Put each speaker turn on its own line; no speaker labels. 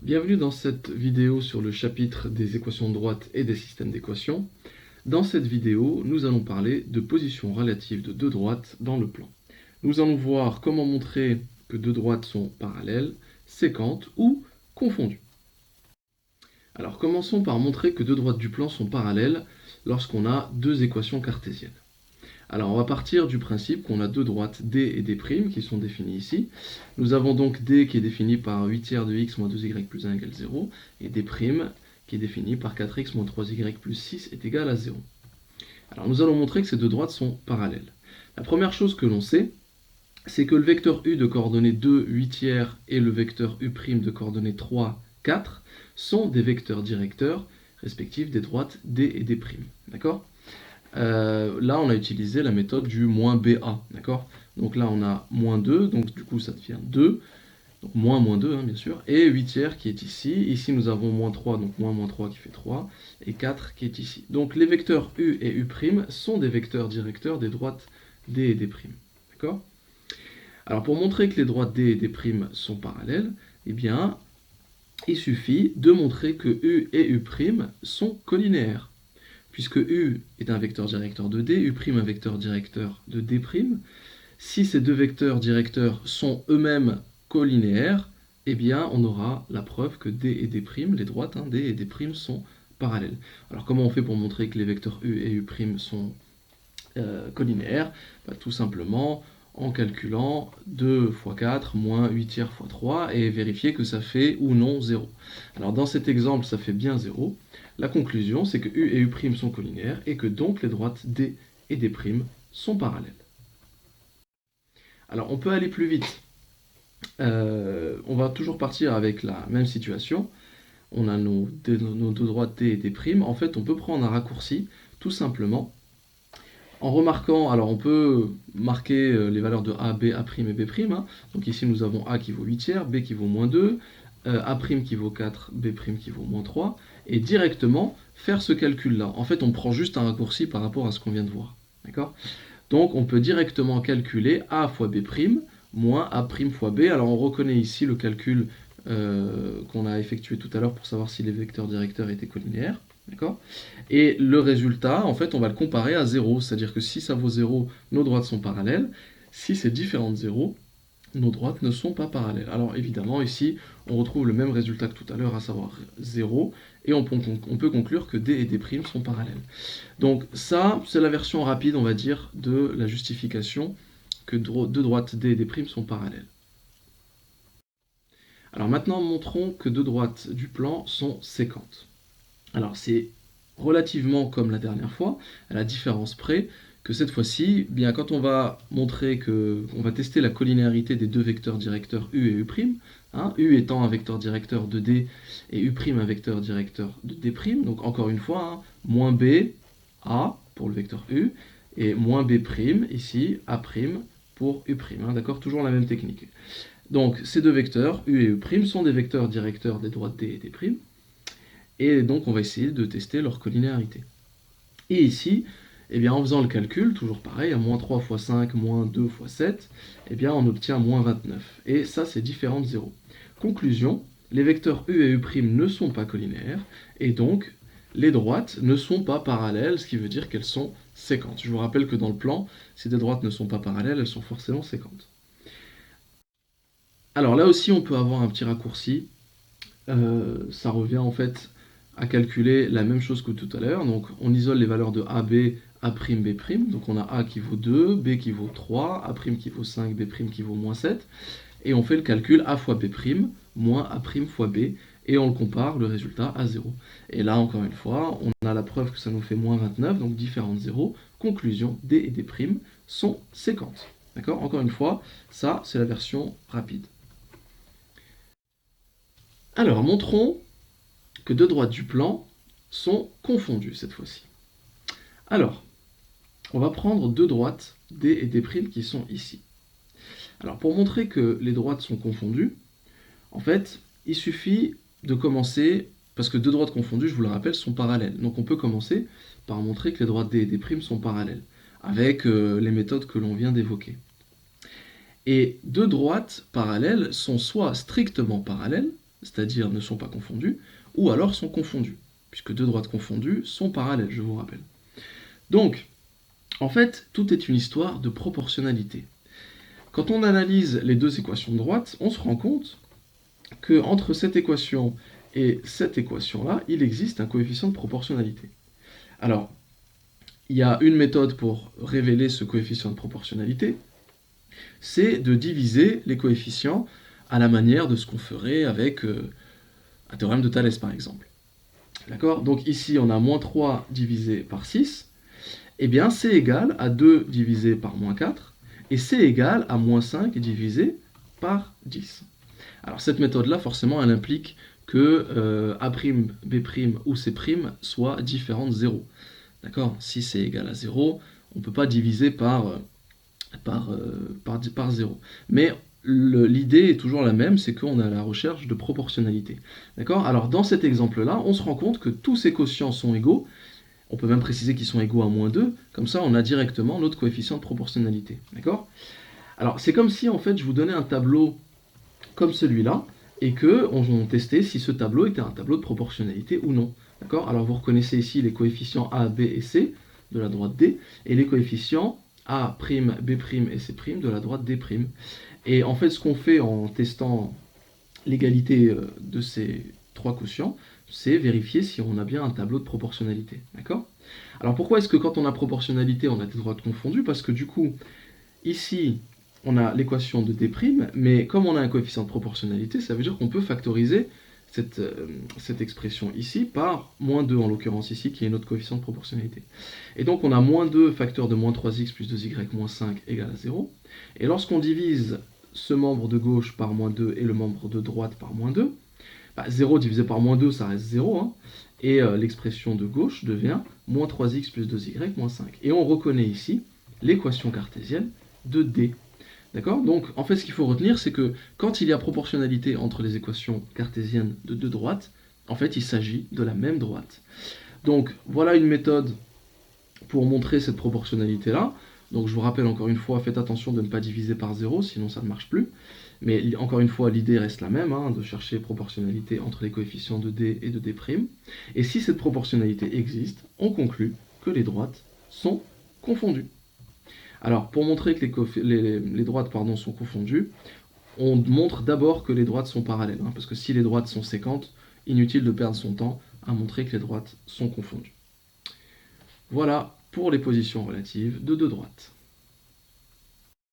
Bienvenue dans cette vidéo sur le chapitre des équations de droite et des systèmes d'équations. Dans cette vidéo, nous allons parler de position relative de deux droites dans le plan. Nous allons voir comment montrer que deux droites sont parallèles, séquentes ou confondues. Alors commençons par montrer que deux droites du plan sont parallèles lorsqu'on a deux équations cartésiennes. Alors on va partir du principe qu'on a deux droites D et D' qui sont définies ici. Nous avons donc D qui est défini par 8 tiers de x moins 2y plus 1 égale 0, et D' qui est défini par 4x moins 3y plus 6 est égal à 0. Alors nous allons montrer que ces deux droites sont parallèles. La première chose que l'on sait, c'est que le vecteur u de coordonnées 2, 8 tiers et le vecteur u' de coordonnées 3, 4 sont des vecteurs directeurs respectifs des droites D et D'. D'accord ? Là, on a utilisé la méthode du moins BA, d'accord? Donc là, on a moins 2, donc du coup, ça devient 2, donc moins 2, hein, bien sûr, et 8 tiers qui est ici. Ici, nous avons moins 3, donc moins 3 qui fait 3, et 4 qui est ici. Donc les vecteurs U et U' sont des vecteurs directeurs des droites D et D', d'accord? Alors, pour montrer que les droites D et D' sont parallèles, eh bien, il suffit de montrer que U et U' sont collinéaires. Puisque U est un vecteur directeur de D, U' un vecteur directeur de D', si ces deux vecteurs directeurs sont eux-mêmes collinéaires, eh bien on aura la preuve que D et D', les droites D et D' sont parallèles. Alors comment on fait pour montrer que les vecteurs U et U' sont collinéaires? Tout simplement en calculant 2 fois 4 moins 8 tiers fois 3 et vérifier que ça fait ou non 0. Alors dans cet exemple, ça fait bien 0. La conclusion, c'est que U et U' sont collinéaires et que donc les droites D et D' sont parallèles. Alors on peut aller plus vite. On va toujours partir avec la même situation. On a nos deux droites D et D'. En fait, on peut prendre un raccourci, tout simplement, en remarquant, alors on peut marquer les valeurs de A, B, A' et B'. Hein. Donc ici nous avons A qui vaut 8 tiers, B qui vaut moins 2, A' qui vaut 4, B' qui vaut moins 3, et directement faire ce calcul-là. En fait, on prend juste un raccourci par rapport à ce qu'on vient de voir. D'accord ? Donc on peut directement calculer A fois B' moins A' fois B. Alors on reconnaît ici le calcul qu'on a effectué tout à l'heure pour savoir si les vecteurs directeurs étaient collinéaires. D'accord ? Et le résultat, en fait, on va le comparer à 0. C'est-à-dire que si ça vaut 0, nos droites sont parallèles. Si c'est différent de 0, nos droites ne sont pas parallèles. Alors évidemment, ici, on retrouve le même résultat que tout à l'heure, à savoir 0. Et on peut conclure que D et D' sont parallèles. Donc ça, c'est la version rapide, on va dire, de la justification que deux droites D et D' sont parallèles. Alors maintenant, montrons que deux droites du plan sont séquentes. Alors c'est relativement comme la dernière fois, à la différence près que cette fois-ci, bien quand on va montrer on va tester la collinéarité des deux vecteurs directeurs U et U', hein, U étant un vecteur directeur de D et U' un vecteur directeur de D', donc encore une fois, hein, moins B, A pour le vecteur U, et moins B' ici, A' pour U', hein, d'accord, toujours la même technique. Donc ces deux vecteurs, U et U', sont des vecteurs directeurs des droites D et D', et donc on va essayer de tester leur collinéarité. Et ici, eh bien, en faisant le calcul, toujours pareil, à moins 3 fois 5, moins 2 fois 7, eh bien, on obtient moins 29. Et ça, c'est différent de 0. Conclusion, les vecteurs U et U' ne sont pas collinéaires, et donc les droites ne sont pas parallèles, ce qui veut dire qu'elles sont séquentes. Je vous rappelle que dans le plan, si des droites ne sont pas parallèles, elles sont forcément séquentes. Alors là aussi, on peut avoir un petit raccourci. Ça revient en fait à calculer la même chose que tout à l'heure. Donc on isole les valeurs de AB, A', B'. Donc on a A qui vaut 2, B qui vaut 3, A' qui vaut 5, B' qui vaut moins 7. Et on fait le calcul A fois B', moins A' fois B. Et on le compare, le résultat, à 0. Et là, encore une fois, on a la preuve que ça nous fait moins 29, donc différent de 0. Conclusion, D et D' sont séquentes. D'accord ? Encore une fois, ça, c'est la version rapide. Alors, montrons que deux droites du plan sont confondues cette fois-ci. Alors, on va prendre deux droites D et D' qui sont ici. Alors, pour montrer que les droites sont confondues, en fait, il suffit de commencer, parce que deux droites confondues, je vous le rappelle, sont parallèles. Donc on peut commencer par montrer que les droites D et D' sont parallèles, avec les méthodes que l'on vient d'évoquer. Et deux droites parallèles sont soit strictement parallèles, c'est-à-dire ne sont pas confondues, ou alors sont confondues, puisque deux droites confondues sont parallèles, je vous rappelle. Donc, en fait, tout est une histoire de proportionnalité. Quand on analyse les deux équations de droite, on se rend compte qu'entre cette équation et cette équation-là, il existe un coefficient de proportionnalité. Alors, il y a une méthode pour révéler ce coefficient de proportionnalité, c'est de diviser les coefficients à la manière de ce qu'on ferait avec un théorème de Thalès, par exemple. D'accord? Donc ici, on a moins 3 divisé par 6, et bien c'est égal à 2 divisé par moins 4, et c'est égal à moins 5 divisé par 10. Alors cette méthode-là, forcément, elle implique que A', B' ou C' soient différents de 0. D'accord? Si c'est égal à 0, on ne peut pas diviser par 0. Mais l'idée est toujours la même, c'est qu'on est à la recherche de proportionnalité. D'accord? Alors dans cet exemple-là, on se rend compte que tous ces quotients sont égaux. On peut même préciser qu'ils sont égaux à moins 2. Comme ça, on a directement notre coefficient de proportionnalité. D'accord? Alors c'est comme si en fait je vous donnais un tableau comme celui-là, et qu'on testait si ce tableau était un tableau de proportionnalité ou non. D'accord? Alors vous reconnaissez ici les coefficients A, B et C de la droite D, et les coefficients A', B' et C' de la droite D'. Et en fait, ce qu'on fait en testant l'égalité de ces trois quotients, c'est vérifier si on a bien un tableau de proportionnalité. D'accord? Alors pourquoi est-ce que quand on a proportionnalité, on a des droites confondues? Parce que du coup, ici, on a l'équation de D', mais comme on a un coefficient de proportionnalité, ça veut dire qu'on peut factoriser cette expression ici par moins 2, en l'occurrence ici, qui est notre coefficient de proportionnalité. Et donc on a moins 2 facteur de moins 3x plus 2y moins 5 égale à 0. Et lorsqu'on divise ce membre de gauche par moins 2 et le membre de droite par moins 2, 0 divisé par moins 2, ça reste 0, hein, et l'expression de gauche devient moins 3x plus 2y moins 5. Et on reconnaît ici l'équation cartésienne de D. D'accord? Donc, en fait, ce qu'il faut retenir, c'est que quand il y a proportionnalité entre les équations cartésiennes de deux droites, en fait, il s'agit de la même droite. Donc, voilà une méthode pour montrer cette proportionnalité-là. Donc, je vous rappelle encore une fois, faites attention de ne pas diviser par 0, sinon ça ne marche plus. Mais encore une fois, l'idée reste la même, hein, de chercher proportionnalité entre les coefficients de D et de D'. Et si cette proportionnalité existe, on conclut que les droites sont confondues. Alors, pour montrer que les droites sont confondues, on montre d'abord que les droites sont parallèles, hein, parce que si les droites sont séquentes, inutile de perdre son temps à montrer que les droites sont confondues. Voilà pour les positions relatives de deux droites.